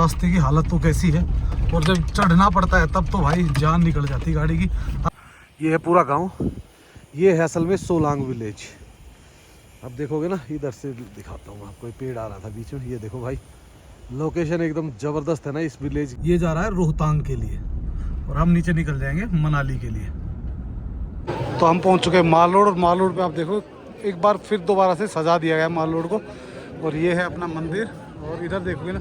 रास्ते की हालत तो कैसी है, और जब चढ़ना पड़ता है तब तो भाई जान निकल जाती है गाड़ी की। ये है पूरा गांव, ये है असल में सोलांग विलेज। अब देखोगे ना, इधर से दिखाता हूँ आपको, पेड़ आ रहा था बीच में। ये देखो भाई, लोकेशन एकदम ज़बरदस्त है ना इस विलेज। ये जा रहा है रोहतांग के लिए और हम नीचे निकल जाएंगे मनाली के लिए। तो हम पहुंच चुके हैं माल रोड, और माल रोड पे आप देखो एक बार फिर दोबारा से सजा दिया गया है माल रोड को। और ये है अपना मंदिर, और इधर देखोगे ना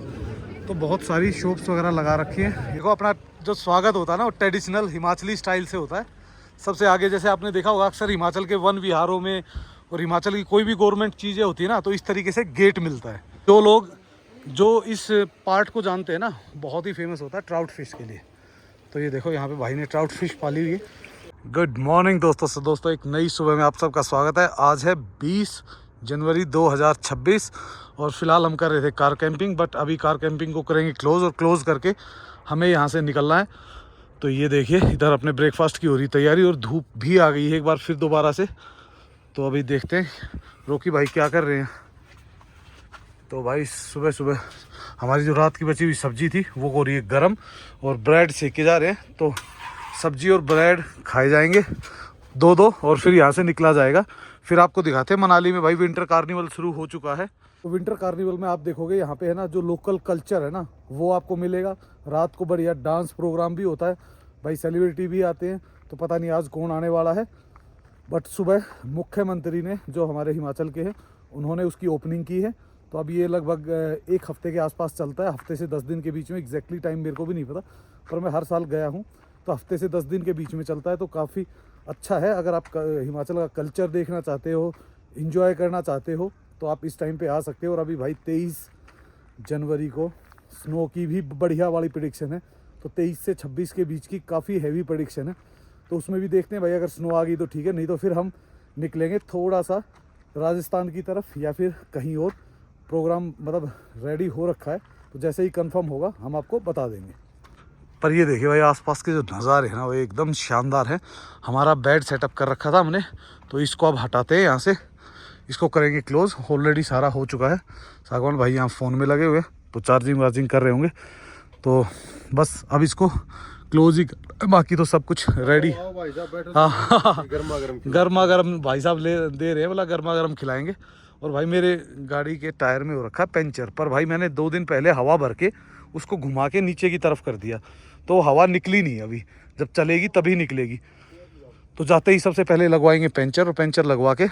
तो बहुत सारी शॉप्स वगैरह लगा रखी है। देखो अपना जो स्वागत होता है ना वो ट्रेडिशनल हिमाचली स्टाइल से होता है। सबसे आगे जैसे आपने देखा होगा अक्सर हिमाचल के वन विहारों में और हिमाचल की कोई भी गवर्नमेंट चीज़ें होती है ना, तो इस तरीके से गेट मिलता है। जो लोग जो इस पार्ट को जानते हैं ना, बहुत ही फेमस होता है ट्राउट फिश के लिए। तो ये देखो यहाँ पे भाई ने ट्राउट फिश पाली हुई है। गुड मॉर्निंग दोस्तों, एक नई सुबह में आप सबका स्वागत है। आज है 20 जनवरी 2026 और फिलहाल हम कर रहे थे कार कैंपिंग, बट अभी कार कैंपिंग को करेंगे क्लोज़, और क्लोज़ करके हमें यहाँ से निकलना है। तो ये देखिए इधर अपने ब्रेकफास्ट की हो रही तैयारी, और धूप भी आ गई है एक बार फिर दोबारा से। तो अभी देखते हैं रोकी भाई क्या कर रहे हैं। तो भाई सुबह सुबह हमारी जो रात की बची हुई सब्जी थी वो हो रही है गर्म, और ब्रेड सेके जा रहे हैं। तो सब्जी और ब्रेड खाए जाएंगे दो, और फिर यहाँ से निकला जाएगा। फिर आपको दिखाते हैं मनाली में भाई विंटर कार्निवल शुरू हो चुका है। तो विंटर कार्निवल में आप देखोगे यहाँ पे है ना, जो लोकल कल्चर है ना वो आपको मिलेगा। रात को बढ़िया डांस प्रोग्राम भी होता है भाई, सेलिब्रिटी भी आते हैं। तो पता नहीं आज कौन आने वाला है, बट सुबह मुख्यमंत्री ने, जो हमारे हिमाचल के हैं, उन्होंने उसकी ओपनिंग की है। तो अब ये लगभग एक हफ्ते के आसपास चलता है, हफ्ते से 10 दिन के बीच में। एग्जैक्टली टाइम मेरे को भी नहीं पता, पर मैं हर साल गया हूँ। तो हफ्ते से 10 दिन के बीच में चलता है, तो काफ़ी अच्छा है। अगर आप हिमाचल का कल्चर देखना चाहते हो, इंजॉय करना चाहते हो, तो आप इस टाइम पे आ सकते हो। और अभी भाई 23 जनवरी को स्नो की भी बढ़िया वाली प्रेडिक्शन है। तो 23 से 26 के बीच की काफ़ी हैवी प्रेडिक्शन है। तो उसमें भी देखते हैं भाई, अगर स्नो आ गई तो ठीक है, नहीं तो फिर हम निकलेंगे थोड़ा सा राजस्थान की तरफ या फिर कहीं और। प्रोग्राम मतलब रेडी हो रखा है, तो जैसे ही कंफर्म होगा हम आपको बता देंगे। पर ये देखिए भाई, आसपास के जो नज़ारे हैं ना वो एकदम शानदार है। हमारा बेड सेटअप कर रखा था हमने, तो इसको अब हटाते हैं यहाँ से, इसको करेंगे क्लोज़। ऑलरेडी सारा हो चुका है। सागवान भाई यहाँ फ़ोन में लगे हुए, तो चार्जिंग वार्जिंग कर रहे होंगे। तो बस अब इसको क्लोज ही, बाकी तो सब कुछ रेडी। हाँ, गर्मा गर्म भाई साहब ले दे रहे हैं, बोला गर्मा गर्म खिलाएंगे। और भाई मेरे गाड़ी के टायर में हो रखा है पंचर, पर भाई मैंने 2 दिन पहले हवा भर के उसको घुमा के नीचे की तरफ कर दिया, तो हवा निकली नहीं। अभी जब चलेगी तभी निकलेगी। तो जाते ही सबसे पहले लगवाएंगे पंचर, और पंचर लगवा के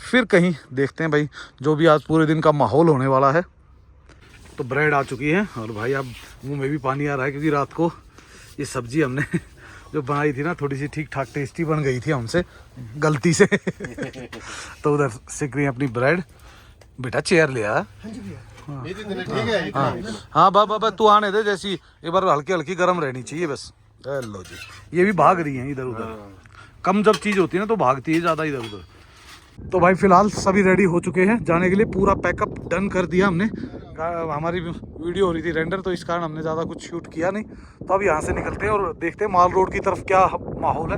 फिर कहीं देखते हैं भाई, जो भी आज पूरे दिन का माहौल होने वाला है। तो ब्रेड आ चुकी है, और भाई अब मुँह में भी पानी आ रहा है, क्योंकि रात को ये सब्जी हमने जो बनाई थी ना, थोड़ी सी ठीक ठाक टेस्टी बन गई थी हमसे गलती से। तो उधर सिक रही है अपनी ब्रेड। बेटा चेयर ले आ। हाँ बाबा तू आने दे, जैसी एक बार हल्की हल्की गर्म रहनी चाहिए बस। लो जी, ये भी भाग रही हैं इधर उधर। कम जब चीज़ होती है ना तो भागती है ज़्यादा इधर उधर। तो भाई फिलहाल सभी रेडी हो चुके हैं जाने के लिए, पूरा पैकअप डन कर दिया हमने। हमारी वीडियो हो रही थी रेंडर, तो इस कारण हमने ज़्यादा कुछ शूट किया नहीं। तो अब यहाँ से निकलते हैं और देखते हैं माल रोड की तरफ क्या माहौल है।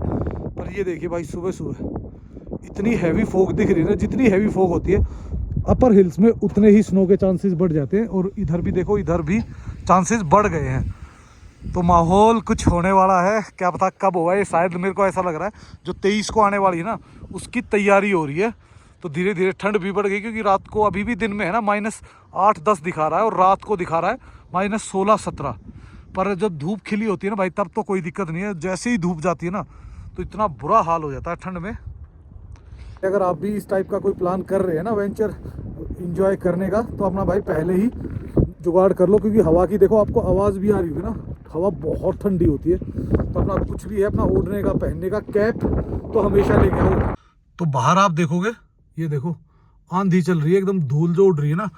पर ये देखिए भाई, सुबह सुबह इतनी हैवी फॉग दिख रही है ना। जितनी हैवी फॉग होती है अपर हिल्स में, उतने ही स्नो के चांसेस बढ़ जाते हैं। और इधर भी देखो, इधर भी चांसेस बढ़ गए हैं। तो माहौल कुछ होने वाला है, क्या पता कब होगा। ये शायद मेरे को ऐसा लग रहा है जो 23 को आने वाली है ना, उसकी तैयारी हो रही है। तो धीरे धीरे ठंड भी बढ़ गई, क्योंकि रात को अभी भी दिन में है ना -8-10 दिखा रहा है, और रात को दिखा रहा है -16-17। पर जब धूप खिली होती है ना भाई, तब तो कोई दिक्कत नहीं है। जैसे ही धूप जाती है ना, तो इतना बुरा हाल हो जाता है ठंड में। अगर आप भी इस टाइप का कोई प्लान कर रहे हैं ना, वेंचर इंजॉय करने का, तो अपना भाई पहले ही जुगाड़ कर लो। क्योंकि हवा की देखो, आपको आवाज़ भी आ रही होगी ना, हवा बहुत ठंडी होती है। तो अपना कुछ भी है, अपना ओढ़ने का, पहनने का, कैप तो हमेशा लेके आओ। तो बाहर आप देखोगे, ये देखो आंधी चल रही है, एकदम धूल जो उड़ रही है ना,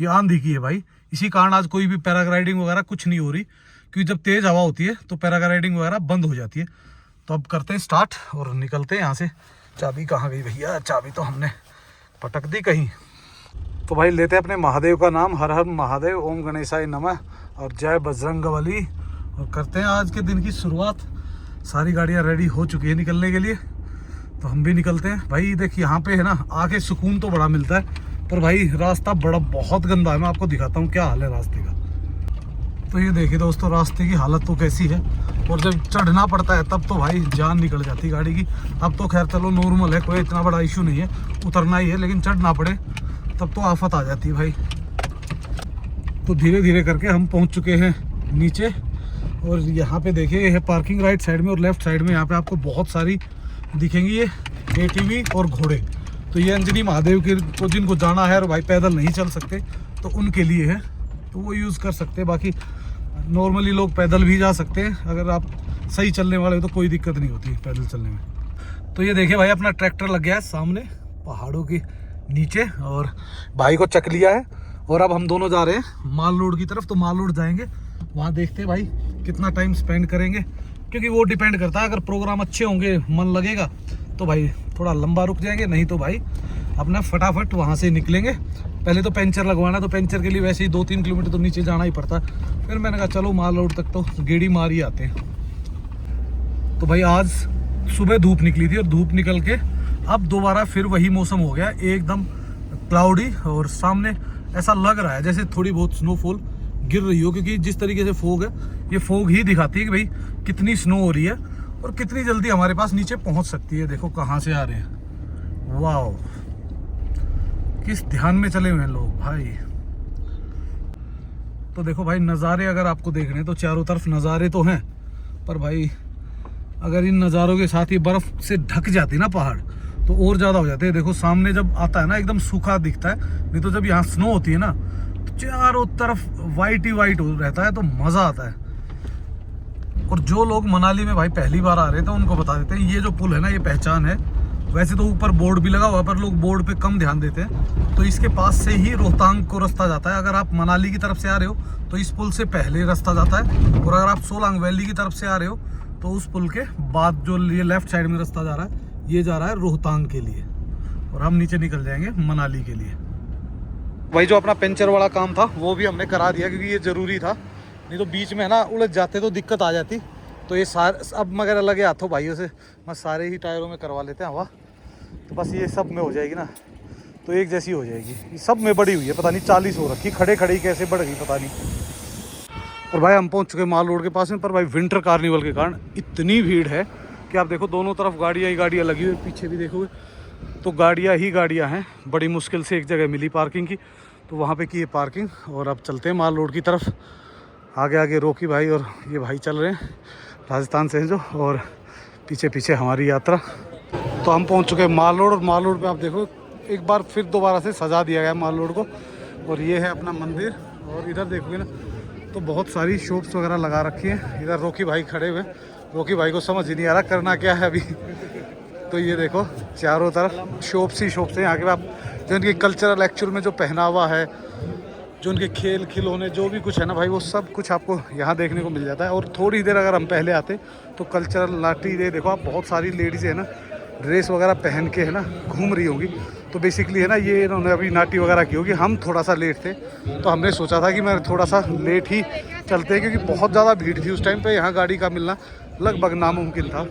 ये आंधी की है भाई। इसी कारण आज कोई भी पैराग्लाइडिंग वगैरह कुछ नहीं हो रही, क्योंकि जब तेज़ हवा होती है तो पैराग्लाइडिंग वगैरह बंद हो जाती है। तो अब करते हैं स्टार्ट और निकलते हैं यहाँ से। चाबी कहाँ गई भैया? चाबी तो हमने पटक दी कहीं। तो भाई लेते हैं अपने महादेव का नाम, हर हर महादेव, ओम गणेशाय नमः और जय बजरंगबली, और करते हैं आज के दिन की शुरुआत। सारी गाड़ियाँ रेडी हो चुकी है निकलने के लिए, तो हम भी निकलते हैं। भाई देखिए यहाँ पे है ना, आके सुकून तो बड़ा मिलता है, पर भाई रास्ता बहुत गंदा है। मैं आपको दिखाता हूँ क्या हाल है रास्ते का। तो ये देखिए दोस्तों, रास्ते की हालत तो कैसी है। और जब चढ़ना पड़ता है तब तो भाई जान निकल जाती गाड़ी की। अब तो खैर चलो नॉर्मल है, कोई इतना बड़ा इशू नहीं है, उतरना ही है, लेकिन चढ़ना पड़े तब तो आफत आ जाती है भाई। तो धीरे धीरे करके हम पहुंच चुके हैं नीचे। और यहाँ पे देखिए, ये है पार्किंग राइट साइड में, और लेफ्ट साइड में यहाँ पे आपको बहुत सारी दिखेंगी ये ATV और घोड़े। तो ये अंजनी महादेव के को जिनको जाना है और भाई पैदल नहीं चल सकते तो उनके लिए है, तो वो यूज़ कर सकते हैं। बाकी नॉर्मली लोग पैदल भी जा सकते हैं, अगर आप सही चलने वाले हो तो कोई दिक्कत नहीं होती पैदल चलने में। तो ये देखिए भाई, अपना ट्रैक्टर लग गया है सामने पहाड़ों के नीचे, और भाई को चक लिया है। और अब हम दोनों जा रहे हैं माल रोड की तरफ। तो माल रोड जाएंगे, वहाँ देखते हैं भाई कितना टाइम स्पेंड करेंगे, क्योंकि वो डिपेंड करता है। अगर प्रोग्राम अच्छे होंगे, मन लगेगा, तो भाई थोड़ा लंबा रुक जाएंगे, नहीं तो भाई अपना फटाफट वहाँ से निकलेंगे। पहले तो पेंचर लगवाना, तो पेंचर के लिए वैसे ही 2-3 किलोमीटर तो नीचे जाना ही पड़ता है। फिर मैंने कहा चलो माल रोड तक तो गेड़ी मार ही आते हैं। तो भाई आज सुबह धूप निकली थी, और धूप निकल के अब दोबारा फिर वही मौसम हो गया एकदम क्लाउडी, और सामने ऐसा लग रहा है जैसे थोड़ी बहुत स्नोफॉल गिर रही हो, क्योंकि जिस तरीके से फोग है, ये फोग ही दिखाती है कि भाई कितनी स्नो हो रही है और कितनी जल्दी हमारे पास नीचे पहुंच सकती है। देखो कहाँ से आ रहे हैं, वाह, किस ध्यान में चले हुए हैं लोग भाई। तो देखो भाई, नज़ारे अगर आपको देखने तो चारों तरफ नज़ारे तो हैं, पर भाई अगर इन नज़ारों के साथ ही बर्फ़ से ढक जाती ना पहाड़ तो और ज़्यादा हो जाते हैं। देखो सामने जब आता है ना एकदम सूखा दिखता है, नहीं तो जब यहाँ स्नो होती है ना तो चारों तरफ वाइट ही वाइट हो रहता है, तो मज़ा आता है। और जो लोग मनाली में भाई पहली बार आ रहे थे उनको बता देते हैं, ये जो पुल है ना, ये पहचान है। वैसे तो ऊपर बोर्ड भी लगा हुआ है, पर लोग बोर्ड पे कम ध्यान देते हैं। तो इसके पास से ही रोहतांग को रास्ता जाता है। अगर आप मनाली की तरफ से आ रहे हो तो इस पुल से पहले रास्ता जाता है, और अगर आप सोलांग वैली की तरफ से आ रहे हो तो उस पुल के बाद जो ये लेफ्ट साइड में रास्ता जा रहा है, ये जा रहा है रोहतांग के लिए, और हम नीचे निकल जाएंगे मनाली के लिए। भाई जो अपना पेंचर वाला काम था वो भी हमने करा दिया, क्योंकि ये ज़रूरी था, नहीं तो बीच में है ना उलझ जाते तो दिक्कत आ जाती। तो ये सारे अब मगर लगे हाथों भाइयों से मैं सारे ही टायरों में करवा लेते हैं हवा, तो बस ये सब में हो जाएगी ना, तो एक जैसी हो जाएगी। सब में बढ़ी हुई है, पता नहीं 40 हो रखी, खड़े खड़े कैसे बढ़ गई पता नहीं। और भाई हम पहुंच चुके माल रोड के पास में, पर भाई विंटर कार्निवल के कारण इतनी भीड़ है कि आप देखो दोनों तरफ गाड़ियाँ ही गाड़ियाँ लगी हुई, पीछे भी देखोगे तो गाड़ियाँ ही गाड़ियाँ हैं। बड़ी मुश्किल से एक जगह मिली पार्किंग की, तो वहाँ पे की है पार्किंग। और अब चलते हैं माल रोड की तरफ। आगे आगे रोकी भाई, और ये भाई चल रहे हैं राजस्थान से हैं जो, और पीछे पीछे हमारी यात्रा। तो हम पहुँच चुके हैं माल रोड, और माल रोड पर आप देखो एक बार फिर दोबारा से सजा दिया गया माल रोड को। और ये है अपना मंदिर, और इधर देखोगे ना तो बहुत सारी शॉप्स वगैरह लगा रखी हैं। इधर रोकी भाई खड़े हुए, रोकी भाई को समझ ही नहीं आ रहा करना क्या है अभी। तो ये देखो चारों तरफ शॉप्स ही शॉप्स हैं। यहाँ के आप जो इनकी कल्चरल एक्चुअल में जो पहनावा है, जो उनके खेल खिलौने जो भी कुछ है ना भाई, वो सब कुछ आपको यहाँ देखने को मिल जाता है। और थोड़ी देर अगर हम पहले आते तो कल्चरल लाठी दे देखो आप, बहुत सारी लेडीज़ है ना ड्रेस वगैरह पहन के है ना घूम रही होंगी। तो बेसिकली है ना ये इन्होंने अभी नाटी वगैरह की होगी। हम थोड़ा सा लेट थे, तो हमने सोचा था कि मैं थोड़ा सा लेट ही चलते हैं, क्योंकि बहुत ज़्यादा भीड़ थी उस टाइम पे, यहाँ गाड़ी का मिलना लगभग नामुमकिन था।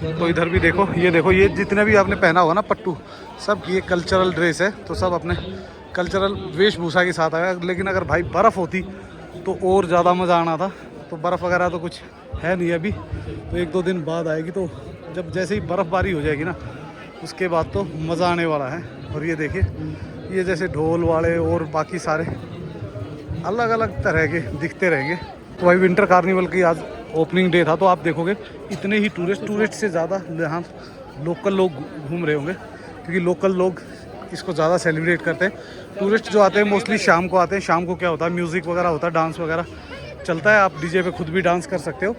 तो इधर भी देखो, ये जितने भी आपने पहना होगा ना पट्टू, सब ये कल्चरल ड्रेस है, तो सब अपने कल्चरल वेशभूषा के साथ आया। लेकिन अगर भाई बर्फ़ होती तो और ज़्यादा मज़ा आना था। तो बर्फ़ वगैरह तो कुछ है नहीं अभी, तो 1-2 दिन बाद आएगी। तो जब जैसे ही बर्फ़बारी हो जाएगी ना, उसके बाद तो मज़ा आने वाला है। और ये देखिए, ये जैसे ढोल वाले और बाकी सारे अलग अलग तरह के दिखते रहेंगे। तो भाई विंटर कार्निवल की आज ओपनिंग डे था, तो आप देखोगे इतने ही टूरिस्ट से ज़्यादा यहाँ लोकल लोग घूम रहे होंगे, क्योंकि लोकल लोग इसको ज़्यादा सेलिब्रेट करते हैं। टूरिस्ट जो आते हैं मोस्टली शाम को आते हैं। शाम को क्या होता है, म्यूज़िक वगैरह होता है, डांस वगैरह चलता है। आप डीजे पे खुद भी डांस कर सकते हो,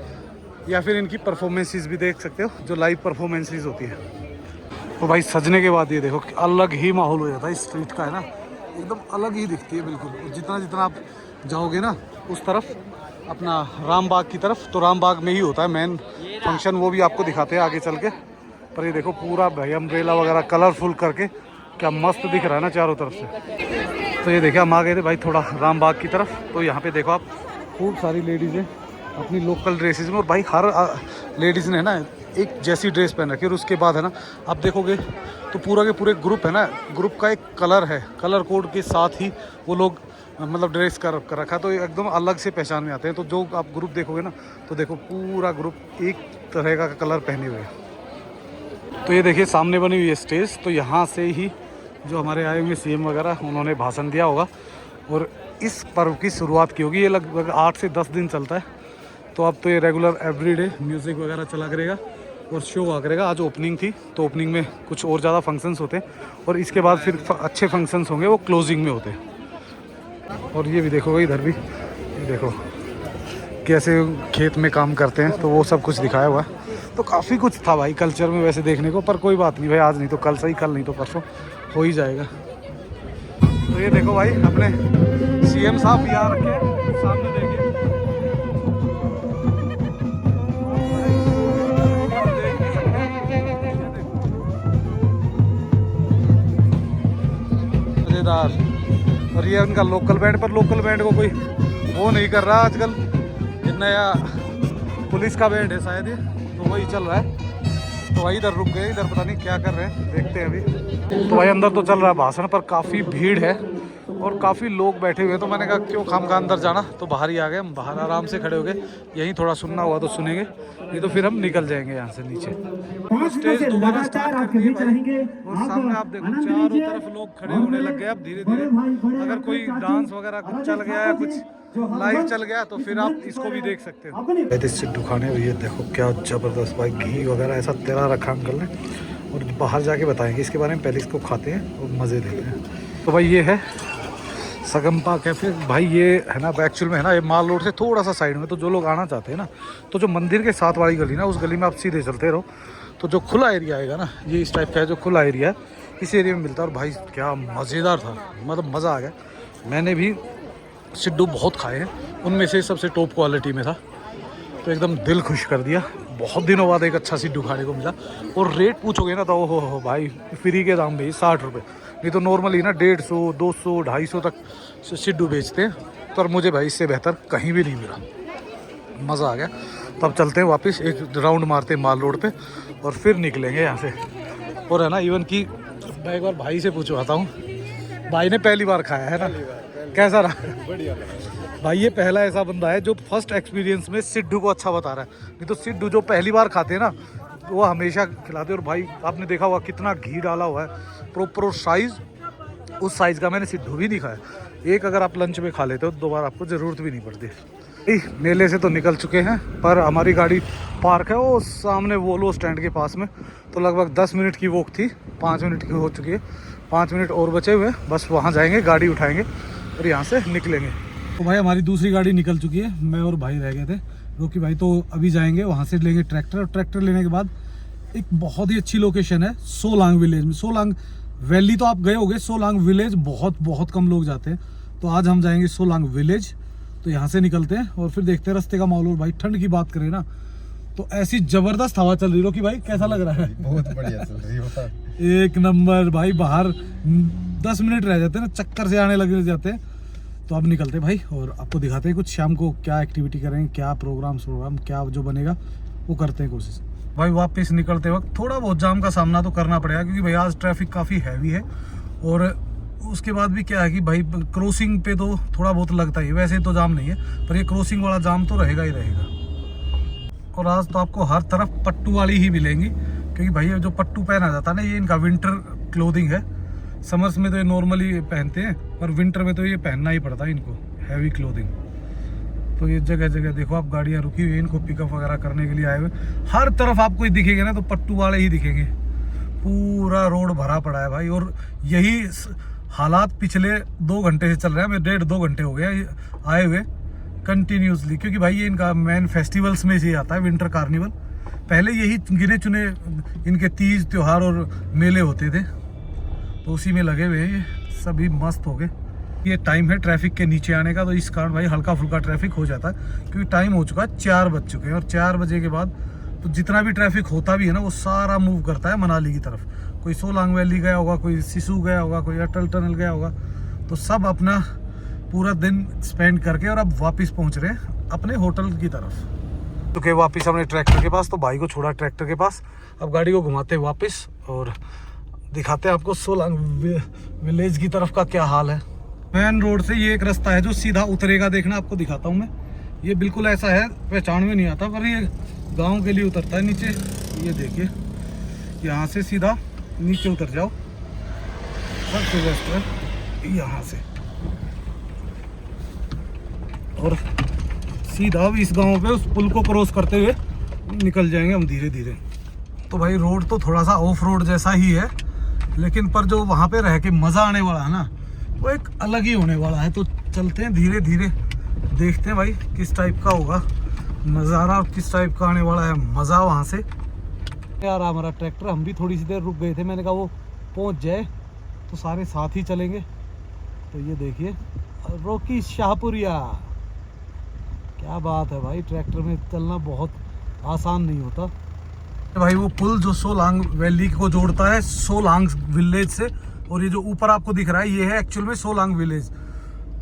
या फिर इनकी परफॉर्मेंसेस भी देख सकते हो, जो लाइव परफॉर्मेंसेस होती है। तो भाई सजने के बाद ये देखो अलग ही माहौल हो जाता है। इस स्ट्रीट का है ना एकदम अलग ही दिखती है बिल्कुल। जितना जितना आप जाओगे ना उस तरफ अपना राम बाग की तरफ, तो राम बाग में ही होता है मेन फंक्शन, वो भी आपको दिखाते हैं आगे चल के। पर ये देखो पूरा भाई अम्ब्रेला वगैरह कलरफुल करके क्या मस्त दिख रहा है ना चारों तरफ से। तो ये देखिए हम आ गए थे भाई थोड़ा राम बाग की तरफ। तो यहाँ पे देखो आप खूब सारी लेडीज़ें अपनी लोकल ड्रेसेस में, और भाई हर लेडीज़ ने ना एक जैसी ड्रेस पहन रखी है। और उसके बाद है ना आप देखोगे तो पूरा के पूरे ग्रुप है ना, ग्रुप का एक कलर है, कलर कोड के साथ ही वो लोग मतलब ड्रेस कर रखा, तो एकदम अलग से पहचान में आते हैं। तो जो आप ग्रुप देखोगे ना, तो देखो पूरा ग्रुप एक तरह का कलर पहने हुए है। तो ये देखिए सामने बनी हुई है स्टेज, तो यहाँ से ही जो हमारे आए हुए सीएम वगैरह उन्होंने भाषण दिया होगा और इस पर्व की शुरुआत की होगी। ये लगभग 8 से 10 दिन चलता है। तो अब तो ये रेगुलर एवरीडे म्यूज़िक वगैरह चला करेगा और शो हुआ करेगा। आज ओपनिंग थी, तो ओपनिंग में कुछ और ज़्यादा फंक्शंस होते हैं और इसके बाद फिर अच्छे फंक्शंस होंगे, वो क्लोजिंग में होते हैं। और ये भी देखो, इधर भी ये देखो कैसे खेत में काम करते हैं, तो वो सब कुछ दिखाया हुआ है। तो काफ़ी कुछ था भाई कल्चर में वैसे देखने को, पर कोई बात नहीं भाई, आज नहीं तो कल सही, कल नहीं तो परसों हो ही जाएगा। तो ये देखो भाई अपने सीएम साहब यहाँ रखे हैं, सामने देखिए। मजेदार। और ये उनका लोकल बैंड, पर लोकल बैंड को कोई वो नहीं कर रहा आजकल, ये नया पुलिस का बैंड है शायद ये, तो वही चल रहा है। तो भाई इधर रुक गए, इधर पता नहीं क्या कर रहे हैं, देखते हैं अभी। तो भाई अंदर तो चल रहा है भाषण, पर काफ़ी भीड़ है और काफ़ी लोग बैठे हुए हैं। तो मैंने कहा क्यों खामखा अंदर जाना, तो बाहर ही आ गए हम। बाहर आराम से खड़े हो गए, यहीं थोड़ा सुनना हुआ तो सुनेंगे, नहीं तो फिर हम निकल जाएंगे यहाँ से नीचे। स्टेज दोबारा स्टार्ट कर दिए भाई, और सामने आप देखो चारों तरफ लोग खड़े होने लग गए अब धीरे धीरे। अगर कोई डांस वगैरह कुछ चल गया या कुछ लाइव चल गया तो फिर आप इसको भी देख सकते हो। सिड्डू खाने, ये देखो क्या जबरदस्त भाई, घी वगैरह ऐसा तेरा रखा अंकल ने, और बाहर जाके बताएंगे इसके बारे में, पहले इसको खाते हैं और मज़े लेते हैं। तो भाई ये है सगम्पा कैफे भाई, ये है ना एक्चुअल में है ना ये माल रोड से थोड़ा सा साइड में। तो जो लोग आना चाहते हैं ना, तो जो मंदिर के साथ वाली गली ना, उस गली में आप सीधे चलते रहो, तो जो खुला एरिया आएगा ना, ये इस टाइप का है जो खुला एरिया है, इस एरिया में मिलता है। और भाई क्या मज़ेदार था, मतलब मज़ा आ गया। मैंने भी सिड्डू बहुत खाए हैं, उनमें से सबसे टॉप क्वालिटी में था, तो एकदम दिल खुश कर दिया। बहुत दिनों बाद एक अच्छा सिड्डू खाने को मिला। और रेट पूछोगे ना तो हो भाई फ्री के दाम भाई 60 रुपये, नहीं तो नॉर्मली ना 150, 200, 250 तक सिड्डू बेचते हैं। पर मुझे भाई इससे बेहतर कहीं भी नहीं मिला, मज़ा आ गया। तब चलते हैं वापस, एक राउंड मारते हैं माल रोड पे और फिर निकलेंगे यहाँ से। और है ना इवन कि मैं एक बार भाई से पूछवाता हूँ, भाई ने पहली बार खाया है ना, कैसा रहा? बढ़िया भाई ये पहला ऐसा बंदा है जो फर्स्ट एक्सपीरियंस में सिड्डू को अच्छा बता रहा है। नहीं तो सिड्डू जो पहली बार खाते हैं ना, वो हमेशा खिलाते। और भाई आपने देखा हुआ कितना घी डाला हुआ है, प्रॉपर साइज़, उस साइज़ का मैंने सिड्डू भी नहीं खाया। एक अगर आप लंच में खा लेते हो तो दोबारा आपको ज़रूरत भी नहीं पड़ती। मेले से तो निकल चुके हैं, पर हमारी गाड़ी पार्क है वो सामने वोल्वो स्टैंड के पास में। तो लगभग 10 मिनट की वॉक थी, 5 मिनट की हो चुकी है, 5 मिनट और बचे हुए, बस वहाँ जाएंगे, गाड़ी उठाएंगे और यहाँ से निकलेंगे। तो भाई हमारी दूसरी गाड़ी निकल चुकी है, मैं और भाई रह गए थे रोकी भाई। तो अभी जाएंगे वहाँ से, लेंगे ट्रैक्टर, और ट्रैक्टर लेने के बाद एक बहुत ही अच्छी लोकेशन है सोलांग विलेज में। सोलांग वैली तो आप गए होंगे, सोलांग विलेज बहुत कम लोग जाते हैं। तो आज हम जाएंगे सोलांग विलेज। तो यहाँ से निकलते हैं और फिर देखते हैं रास्ते का माहौल। और भाई ठंड की बात करें ना, तो ऐसी जबरदस्त हवा चल रही है कि भाई कैसा लग रहा है? बहुत बढ़िया चल रही है, एक नंबर भाई। बाहर 10 मिनट रह जाते हैं ना, चक्कर से आने लग जाते हैं। तो अब निकलते हैं भाई और आपको दिखाते हैं कुछ शाम को क्या एक्टिविटी करेंगे, क्या प्रोग्राम क्या जो बनेगा वो करते हैं कोशिश। भाई वापस निकलते वक्त थोड़ा बहुत जाम का सामना तो करना पड़ेगा, क्योंकि भाई आज ट्रैफिक काफ़ी हैवी है। और उसके बाद भी क्या है कि भाई क्रॉसिंग पे तो थोड़ा बहुत लगता ही है, वैसे तो जाम नहीं है, पर ये क्रॉसिंग वाला जाम तो रहेगा ही रहेगा। और आज तो आपको हर तरफ पट्टू वाली ही मिलेंगी, क्योंकि भाई ये जो पट्टू पहना जाता है ना, ये इनका विंटर क्लोथिंग है। समर्स में तो ये नॉर्मली पहनते हैं, पर विंटर में तो ये पहनना ही पड़ता है इनको, हैवी क्लोथिंग। तो ये जगह जगह देखो आप गाड़ियाँ रुकी हुई है, इनको पिकअप वगैरह करने के लिए आए हुए। हर तरफ आपको ही दिखेंगे ना, तो पट्टू वाले ही दिखेंगे। पूरा रोड भरा पड़ा है भाई। और यही हालात पिछले 2 घंटे से चल रहे हैं, मैं 1.5-2 घंटे हो गए आए हुए कंटिन्यूसली, क्योंकि भाई ये इनका मेन फेस्टिवल्स में से आता है, विंटर कार्निवल। पहले यही गिने चुने इनके तीज त्यौहार और मेले होते थे, तो उसी में लगे हुए हैं ये सभी, मस्त हो गए। ये टाइम है ट्रैफिक के नीचे आने का, तो इस कारण भाई हल्का फुल्का ट्रैफिक हो जाता है, क्योंकि टाइम हो चुका है, 4 बज चुके हैं। और 4 बजे के बाद तो जितना भी ट्रैफिक होता भी है ना, वो सारा मूव करता है मनाली की तरफ। कोई सोलांग वैली गया होगा, कोई सिसु गया होगा, कोई अटल टनल गया होगा, तो सब अपना पूरा दिन स्पेंड करके और अब वापस पहुंच रहे हैं अपने होटल की तरफ। तो के वापस हमने ट्रैक्टर के पास, तो भाई को छोड़ा ट्रैक्टर के पास। अब गाड़ी को घुमाते हैं वापस और दिखाते हैं आपको सोलांग विलेज की तरफ का क्या हाल है। मेन रोड से ये एक रास्ता है जो सीधा उतरेगा, देखना आपको दिखाता हूँ मैं। ये बिल्कुल ऐसा है, पहचान में नहीं आता, पर ये गांव के लिए उतरता है नीचे। ये देखिए, यहाँ से सीधा नीचे उतर जाओ, सबसे बेस्ट है यहाँ से, और सीधा अब इस गांव पे उस पुल को क्रॉस करते हुए निकल जाएंगे हम धीरे धीरे। तो भाई रोड तो थोड़ा सा ऑफ रोड जैसा ही है, लेकिन पर जो वहाँ पे रह के मज़ा आने वाला है ना, वो एक अलग ही होने वाला है। तो चलते हैं धीरे धीरे, देखते हैं भाई किस टाइप का होगा नज़ारा, किस टाइप का आने वाला है मज़ा वहाँ से। यार हमारा ट्रैक्टर, हम भी थोड़ी सी देर रुक गए थे, मैंने कहा वो पहुँच जाए तो सारे साथ ही चलेंगे। तो ये देखिए रोकी शाहपुरिया, क्या बात है भाई, ट्रैक्टर में चलना बहुत आसान नहीं होता भाई। वो पुल जो सोलांग वैली को जोड़ता है सोलांग विलेज से, और ये जो ऊपर आपको दिख रहा है ये है एक्चुअल में सोलांग विलेज।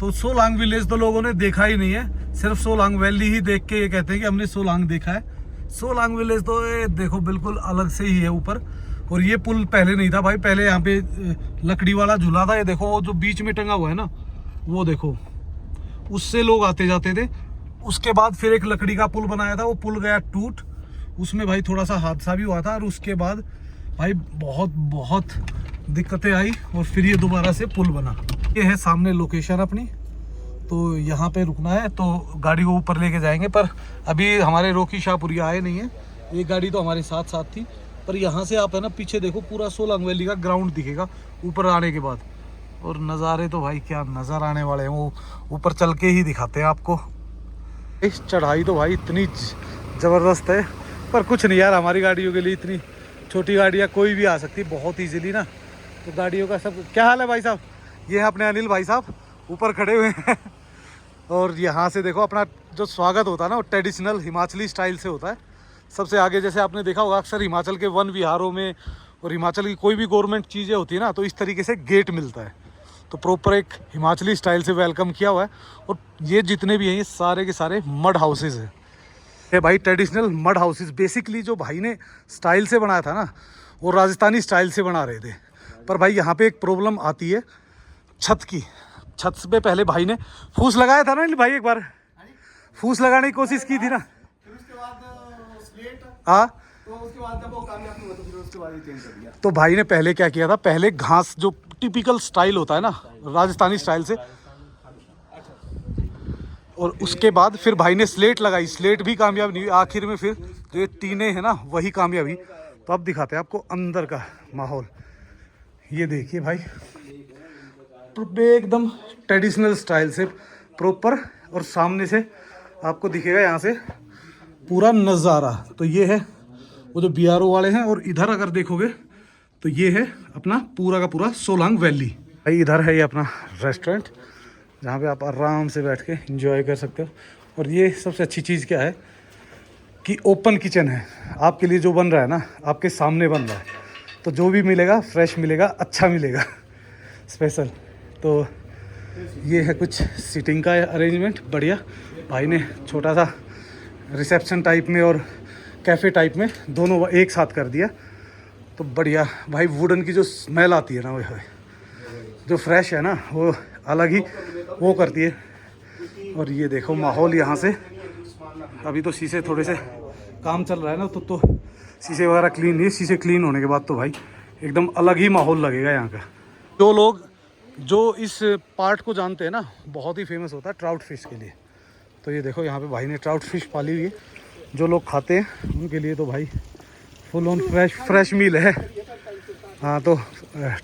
तो सोलांग विलेज तो लोगों ने देखा ही नहीं है, सिर्फ सोलांग वैली ही देख के ये कहते हैं कि हमने सोलांग देखा है। सोलांग विलेज तो ये देखो बिल्कुल अलग से ही है ऊपर। और ये पुल पहले नहीं था भाई, पहले यहाँ पे लकड़ी वाला झूला था। ये देखो वो जो बीच में टंगा हुआ है ना, वो देखो, उससे लोग आते जाते थे। उसके बाद फिर एक लकड़ी का पुल बनाया था, वो पुल गया टूट, उसमें भाई थोड़ा सा हादसा भी हुआ था। और उसके बाद भाई बहुत दिक्कतें आई, और फिर ये दोबारा से पुल बना। ये है सामने लोकेशन अपनी, तो यहाँ पे रुकना है, तो गाड़ी को ऊपर लेके जाएंगे। पर अभी हमारे रोकी शाहपुरिया आए नहीं है, एक गाड़ी तो हमारे साथ साथ थी। पर यहाँ से आप है ना पीछे देखो, पूरा सोलांग वैली का ग्राउंड दिखेगा ऊपर आने के बाद। और नज़ारे तो भाई क्या नज़र आने वाले हैं, वो ऊपर चल के ही दिखाते हैं आपको। इस चढ़ाई तो भाई इतनी ज़बरदस्त है, पर कुछ नहीं यार, हमारी गाड़ियों के लिए इतनी छोटी गाड़ियाँ कोई भी आ सकती बहुत ईजीली ना। तो गाड़ियों का सब क्या हाल है भाई साहब, ये है अपने अनिल भाई साहब ऊपर खड़े हुए हैं। और यहाँ से देखो अपना जो स्वागत होता है ना, वो ट्रेडिशनल हिमाचली स्टाइल से होता है। सबसे आगे जैसे आपने देखा होगा अक्सर हिमाचल के वन विहारों में और हिमाचल की कोई भी गवर्नमेंट चीज़ें होती है ना, तो इस तरीके से गेट मिलता है। तो प्रॉपर एक हिमाचली स्टाइल से वेलकम किया हुआ है। और ये जितने भी हैं ये सारे के सारे मड हाउसेस हैं। ये भाई ट्रेडिशनल मड हाउसेस, बेसिकली जो भाई ने स्टाइल से बनाया था ना, वो राजस्थानी स्टाइल से बना रहे थे। पर भाई यहाँ पे एक प्रॉब्लम आती है छत की। छत पे पहले भाई ने फूस लगाया था ना भाई, एक बार फूस लगाने की कोशिश की थी ना, हाँ। तो भाई ने पहले क्या किया था, पहले घास जो टिपिकल स्टाइल होता है ना राजस्थानी स्टाइल से, और उसके बाद फिर भाई ने स्लेट लगाई। स्लेट भी कामयाब नहीं हुई, आखिर में फिर जो ये टीने हैं ना वही कामयाब हुई। तो अब दिखाते हैं आपको अंदर का माहौल। ये देखिए भाई एकदम ट्रेडिशनल स्टाइल से प्रॉपर, और सामने से आपको दिखेगा यहाँ से पूरा नज़ारा। तो ये है वो जो BRO वाले हैं, और इधर अगर देखोगे तो ये है अपना पूरा का पूरा सोलांग वैली। भाई इधर है ये अपना रेस्टोरेंट, जहाँ पे आप आराम से बैठ के एंजॉय कर सकते हो। और ये सबसे अच्छी चीज़ क्या है कि ओपन किचन है आपके लिए, जो बन रहा है ना आपके सामने बन रहा है, तो जो भी मिलेगा फ्रेश मिलेगा, अच्छा मिलेगा, स्पेशल। तो ये है कुछ सीटिंग का अरेंजमेंट बढ़िया। भाई ने छोटा सा रिसेप्शन टाइप में और कैफ़े टाइप में दोनों एक साथ कर दिया, तो बढ़िया। भाई वुडन की जो स्मेल आती है ना, वो जो फ्रेश है ना, वो अलग ही वो करती है। और ये देखो माहौल यहाँ से, अभी तो शीशे थोड़े से काम चल रहा है ना, तो शीशे वगैरह क्लीन नहीं है। शीशे क्लीन होने के बाद तो भाई एकदम अलग ही माहौल लगेगा यहाँ का। जो लोग जो इस पार्ट को जानते हैं ना, बहुत ही फेमस होता है ट्राउट फिश के लिए। तो ये देखो यहाँ पे भाई ने ट्राउट फिश पाली हुई है, जो लोग खाते हैं उनके लिए तो भाई फुल ऑन फ्रेश मील है। हाँ, तो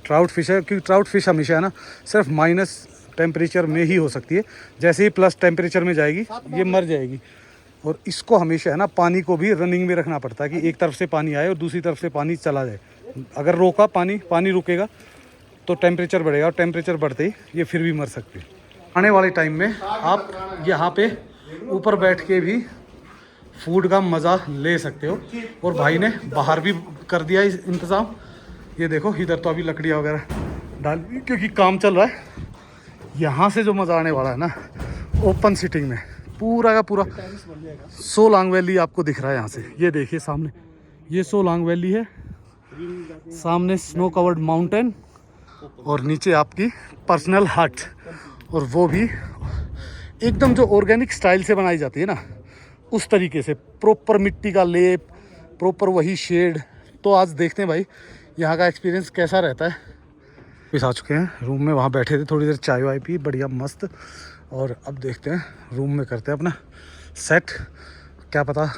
ट्राउट फिश है, क्योंकि ट्राउट फिश हमेशा है ना सिर्फ माइनस टेम्परेचर में ही हो सकती है। जैसे ही प्लस टेम्परेचर में जाएगी ये मर जाएगी। और इसको हमेशा है ना पानी को भी रनिंग में रखना पड़ता है, कि एक तरफ से पानी आए और दूसरी तरफ से पानी चला जाए। अगर रोका पानी रुकेगा तो टेम्परेचर बढ़ेगा, और टेम्परेचर बढ़ते ही ये फिर भी मर सकती है। आने वाले टाइम में आप यहाँ पे ऊपर बैठ के भी फूड का मज़ा ले सकते हो। और भाई ने बाहर भी कर दिया इंतज़ाम। ये देखो इधर तो अभी लकड़ियाँ वगैरह डाल, क्योंकि काम चल रहा है। यहाँ से जो मज़ा आने वाला है ना ओपन सीटिंग में, पूरा का पूरा सोलांग वैली आपको दिख रहा है यहाँ से। ये देखिए सामने ये सोलांग वैली है, सामने स्नो कवर्ड माउंटेन, और नीचे आपकी पर्सनल हट। और वो भी एकदम जो ऑर्गेनिक स्टाइल से बनाई जाती है ना, उस तरीके से प्रॉपर मिट्टी का लेप, प्रॉपर वही शेड। तो आज देखते हैं भाई यहाँ का एक्सपीरियंस कैसा रहता है। वापस आ चुके हैं रूम में, वहाँ बैठे थे थोड़ी देर, चाय वाय पी बढ़िया मस्त। और अब देखते हैं रूम में करते हैं अपना सेट। क्या पता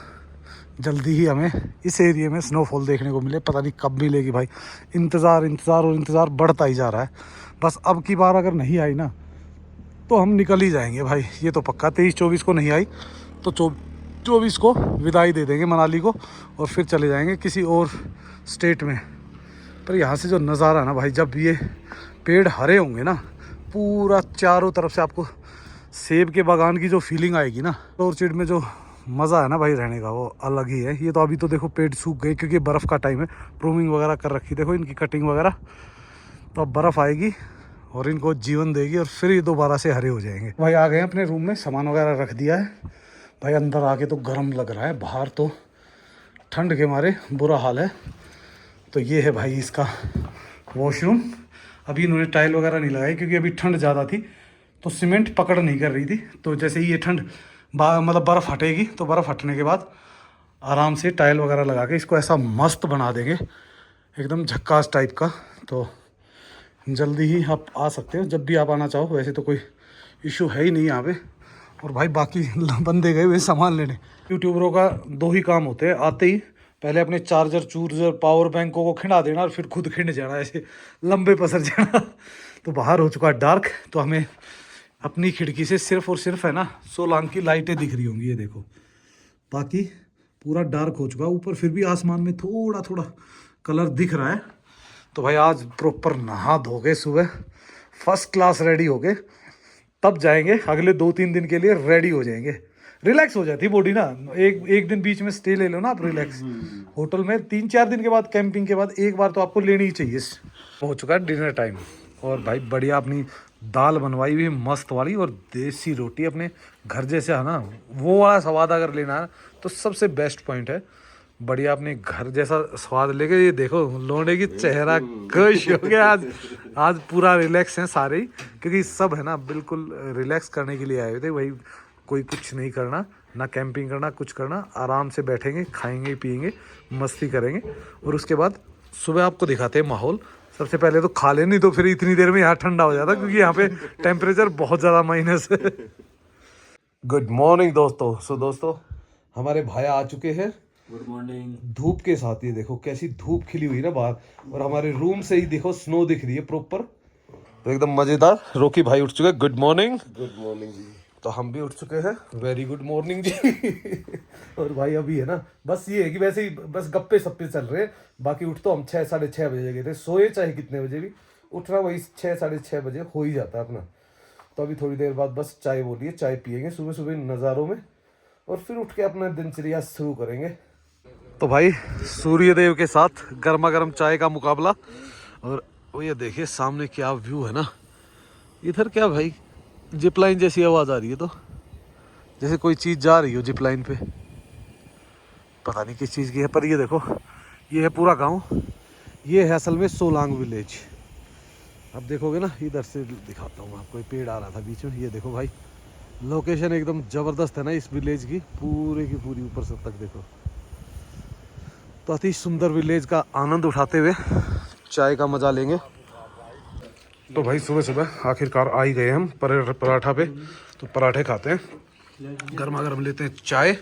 जल्दी ही हमें इस एरिया में स्नोफॉल देखने को मिले, पता नहीं कब मिलेगी भाई। इंतज़ार इंतज़ार और इंतज़ार बढ़ता ही जा रहा है। बस अब की बार अगर नहीं आई ना तो हम निकल ही जाएंगे भाई, ये तो पक्का। 23-24 को नहीं आई तो 24 को विदाई दे देंगे मनाली को, और फिर चले जाएंगे किसी और स्टेट में। पर यहाँ से जो नज़ारा है ना भाई, जब ये पेड़ हरे होंगे ना, पूरा चारों तरफ से आपको सेब के बागान की जो फीलिंग आएगी ना, ऑर्चिड में जो मज़ा है ना भाई रहने का, वो अलग ही है। ये तो अभी तो देखो पेड़ सूख गए क्योंकि बर्फ़ का टाइम है, प्रूनिंग वगैरह कर रखी, देखो इनकी कटिंग वगैरह। तो अब बर्फ़ आएगी और इनको जीवन देगी और फिर ये दोबारा से हरे हो जाएंगे। भाई आ गए अपने रूम में, सामान वगैरह रख दिया है भाई। अंदर आके तो गर्म लग रहा है, बाहर तो ठंड के मारे बुरा हाल है। तो ये है भाई इसका वॉशरूम। अभी इन्होंने टाइल वगैरह नहीं लगाई क्योंकि अभी ठंड ज़्यादा थी तो सीमेंट पकड़ नहीं कर रही थी। तो जैसे ही ये ठंड मतलब बर्फ़ हटेगी तो बर्फ़ हटने के बाद आराम से टाइल वगैरह लगा के इसको ऐसा मस्त बना देंगे, एकदम झक्कास टाइप का। तो जल्दी ही आप आ सकते हो, जब भी आप आना चाहो। वैसे तो कोई इशू है ही नहीं यहाँ पे। और भाई बाकी बंदे गए हुए सामान लेने। यूट्यूबरों का दो ही काम होते हैं, आते ही पहले अपने चार्जर पावर बैंकों को खिंडा देना और फिर खुद खिंड जाना, ऐसे लंबे पसर जाना। तो बाहर हो चुका है डार्क, तो हमें अपनी खिड़की से सिर्फ और सिर्फ है ना सोलांग की लाइटें दिख रही होंगी, ये देखो। बाकी पूरा डार्क हो चुका है, ऊपर फिर भी आसमान में थोड़ा थोड़ा कलर दिख रहा है। तो भाई आज प्रॉपर नहा धो के सुबह फर्स्ट क्लास रेडी हो गए, तब जाएंगे अगले 2-3 दिन के लिए, रेडी हो जाएंगे। रिलैक्स हो जाती है बॉडी ना, एक दिन बीच में स्टे ले लो ना आप, रिलैक्स होटल में 3-4 दिन के बाद, कैंपिंग के बाद एक बार तो आपको लेनी ही चाहिए। हो चुका है डिनर टाइम और भाई बढ़िया अपनी दाल बनवाई हुई मस्त वाली और देसी रोटी अपने घर जैसे है ना, वो वाला स्वाद अगर लेना है तो सबसे बेस्ट पॉइंट है। बढ़िया अपने घर जैसा स्वाद लेके, ये देखो लोने की चेहरा खुश हो गया आज पूरा रिलैक्स हैं सारे ही, क्योंकि सब है ना बिल्कुल रिलैक्स करने के लिए आए हुए थे। वही कोई कुछ नहीं करना, ना कैंपिंग करना, कुछ करना, आराम से बैठेंगे, खाएंगे पिएंगे, मस्ती करेंगे। और उसके बाद सुबह आपको दिखाते हैं माहौल। सबसे पहले तो खा ले, नहीं तो फिर इतनी देर में यहाँ ठंडा हो जाता क्योंकि यहाँ पे टेम्परेचर बहुत ज़्यादा माइनस है। गुड मॉर्निंग दोस्तों। सो दोस्तों हमारे भाई आ चुके हैं, गुड मॉर्निंग। धूप के साथ। ये देखो कैसी धूप खिली हुई ना बाहर, और हमारे रूम से ही देखो स्नो दिख रही है प्रॉपर, तो एकदम मजेदार। रोकी भाई उठ चुके हैं, गुड मॉर्निंग। गुड मॉर्निंग जी। तो हम भी उठ चुके हैं, वेरी गुड मॉर्निंग जी। और भाई अभी है ना बस ये है कि वैसे ही बस गप्पे सप्पे चल रहे हैं। बाकी उठ तो हम 6-6:30 बजे गए थे, सोए चाहे कितने बजे भी, उठना वही 6-6:30 बजे हो ही जाता है अपना। तो अभी थोड़ी देर बाद बस चाय बोलिए, चाय पियेंगे सुबह सुबह नज़ारों में, और फिर उठ के अपना दिनचर्या शुरू करेंगे। तो भाई सूर्यदेव के साथ गर्मा गर्म चाय का मुकाबला। और वो ये देखिए सामने क्या व्यू है ना, इधर क्या भाई जिप लाइन जैसी आवाज़ आ रही है, तो जैसे कोई चीज़ जा रही हो जिप लाइन पे, पता नहीं किस चीज़ की है। पर ये देखो ये है पूरा गांव, ये है असल में सोलांग विलेज। अब देखोगे ना, इधर से दिखाता हूँ आपको, पेड़ आ रहा था बीच में। ये देखो भाई लोकेशन एकदम ज़बरदस्त है ना इस विलेज की, पूरे की पूरी ऊपर से तक देखो। तो अति सुंदर विलेज का आनंद उठाते हुए चाय का मज़ा लेंगे। तो भाई सुबह सुबह आखिरकार आ ही गए हम पराठा पे। तो पराठे खाते हैं, गर्मा गर्म लेते हैं चाय,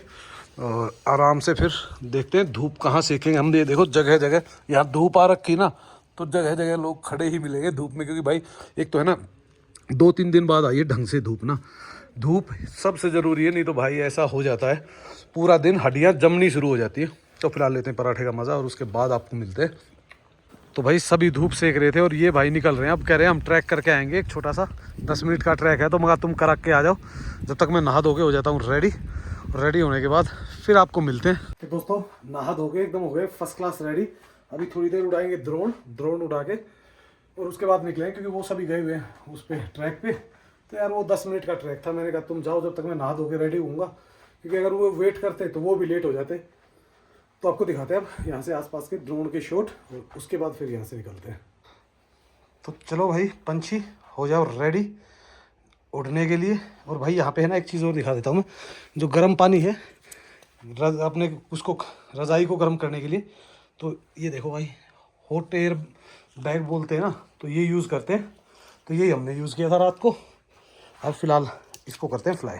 और आराम से फिर देखते हैं धूप कहाँ सेकेंगे हम। ये देखो जगह जगह यहाँ धूप आ रखी ना, तो जगह जगह लोग खड़े ही मिलेंगे धूप में, क्योंकि भाई एक तो है ना 2-3 दिन बाद आई है ढंग से धूप ना, धूप सबसे ज़रूरी है, नहीं तो भाई ऐसा हो जाता है पूरा दिन हड्डियाँ जमनी शुरू हो जाती है। तो फिलहाल लेते हैं पराठे का मज़ा और उसके बाद आपको मिलते हैं। तो भाई सभी धूप सेक रहे थे और ये भाई निकल रहे हैं, अब कह रहे हैं हम ट्रैक करके आएंगे, एक छोटा सा 10 मिनट का ट्रैक है। तो मगर तुम करा के आ जाओ, जब तक मैं नहा धो के हो जाता हूँ रेडी होने के बाद फिर आपको मिलते हैं। तो दोस्तों नहा धो के एकदम हो गए फर्स्ट क्लास रेडी। अभी थोड़ी देर उड़ाएंगे ड्रोन उड़ा के, और उसके बाद निकलेंगे क्योंकि वो सभी गए हुए हैं उस पर ट्रैक पे। तो यार वो 10 मिनट का ट्रैक था, मैंने कहा तुम जाओ जब तक मैं नहा धो के रेडी हूँगा, क्योंकि अगर वो वेट करते तो वो भी लेट हो जाते। तो आपको दिखाते हैं अब यहाँ से आसपास के ड्रोन के शॉट, और उसके बाद फिर यहाँ से निकलते हैं। तो चलो भाई पंछी हो जाओ रेडी, उड़ने के लिए। और भाई यहाँ पे है ना एक चीज़ और दिखा देता हूँ मैं, जो गर्म पानी है अपने उसको रज़ाई को गर्म करने के लिए, तो ये देखो भाई हॉट एयर बैग बोलते हैं ना, तो ये यूज़ करते हैं। तो यही हमने यूज़ किया था रात को। अब फ़िलहाल इसको करते हैं फ्लाई।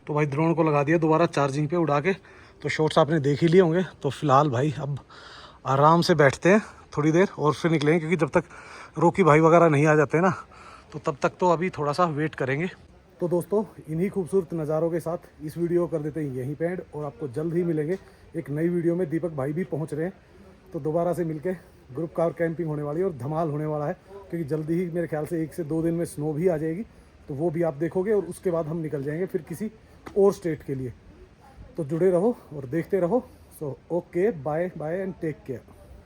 तो भाई ड्रोन को लगा दिया दोबारा चार्जिंग पे उड़ा के। तो शॉट्स आपने देख ही लिए होंगे। तो फिलहाल भाई अब आराम से बैठते हैं थोड़ी देर और फिर निकलेंगे, क्योंकि जब तक रोकी भाई वगैरह नहीं आ जाते ना, तो तब तक तो अभी थोड़ा सा वेट करेंगे। तो दोस्तों इन्हीं खूबसूरत नज़ारों के साथ इस वीडियो को कर देते हैं यहीं पे एंड, और आपको जल्द ही मिलेंगे एक नई वीडियो में। दीपक भाई भी पहुँच रहे हैं, तो दोबारा से मिलके ग्रुप कार कैंपिंग होने वाली है और धमाल होने वाला है, क्योंकि जल्दी ही मेरे ख्याल से 1 से 2 दिन में स्नो भी आ जाएगी। तो वो भी आप देखोगे और उसके बाद हम निकल जाएंगे फिर किसी और स्टेट के लिए। तो जुड़े रहो और देखते रहो। So okay, bye bye and take care.